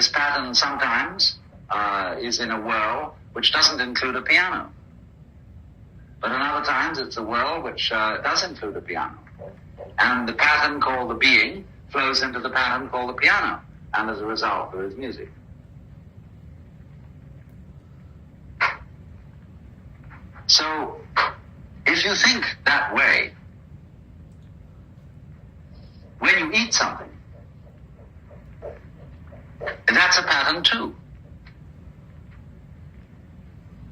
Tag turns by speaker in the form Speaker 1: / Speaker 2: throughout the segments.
Speaker 1: This pattern sometimes is in a whirl which doesn't include a piano. But in other times it's a whirl which does include a piano. And the pattern called the being flows into the pattern called the piano. And as a result, there is music. So, if you think that way, when you eat something, that's a pattern too.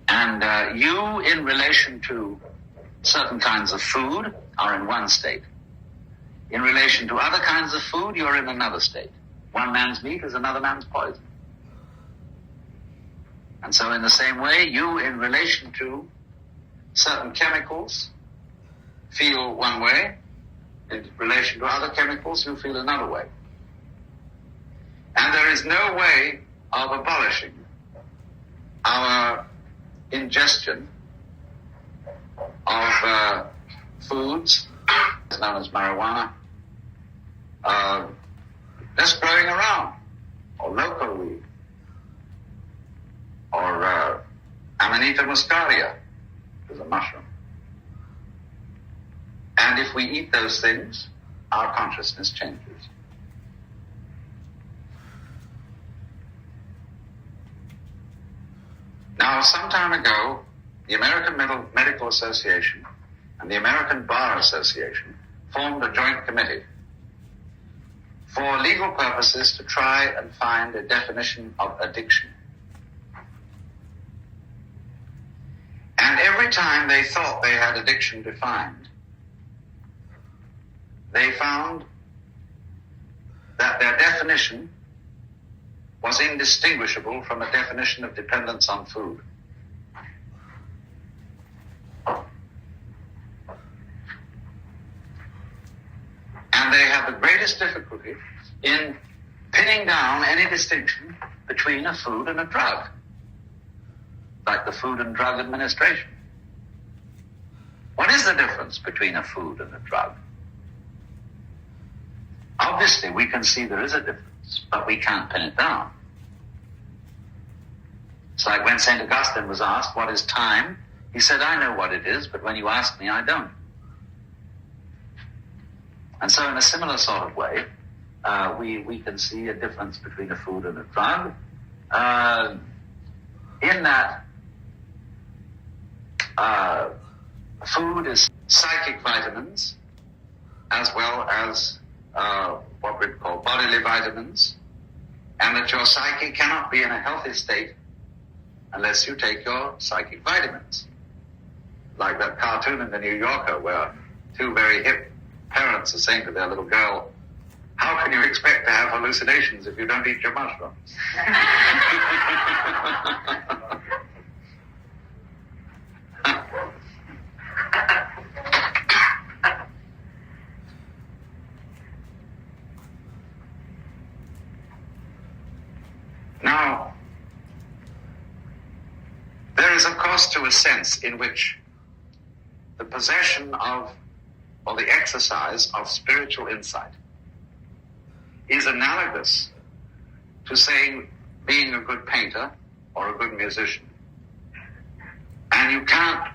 Speaker 1: And you, in relation to certain kinds of food, are in one state. In relation to other kinds of food, you're in another state. One man's meat is another man's poison. And so in the same way, you, in relation to certain chemicals, feel one way. In relation to other chemicals, you feel another way. And there is no way of abolishing our ingestion of foods, known as marijuana, just growing around, or local weed, or Amanita muscaria, which is a mushroom. And if we eat those things, our consciousness changes. Now, some time ago, the American Medical Association and the American Bar Association formed a joint committee for legal purposes to try and find a definition of addiction. And every time they thought they had addiction defined, they found that their definition was indistinguishable from a definition of dependence on food. And they had the greatest difficulty in pinning down any distinction between a food and a drug, like the Food and Drug Administration. What is the difference between a food and a drug? Obviously, we can see there is a difference, but we can't pin it down. It's like when St. Augustine was asked, what is time? He said, I know what it is, but when you ask me, I don't. And so in a similar sort of way, we can see a difference between a food and a drug, in that food is psychic vitamins as well as what we call bodily vitamins, and that your psyche cannot be in a healthy state unless you take your psychic vitamins. Like that cartoon in the New Yorker where two very hip parents are saying to their little girl, how can you expect to have hallucinations if you don't eat your mushrooms? Now, there is, of course, to a sense in which the possession of, or the exercise of spiritual insight is analogous to, say, being a good painter or a good musician. And you can't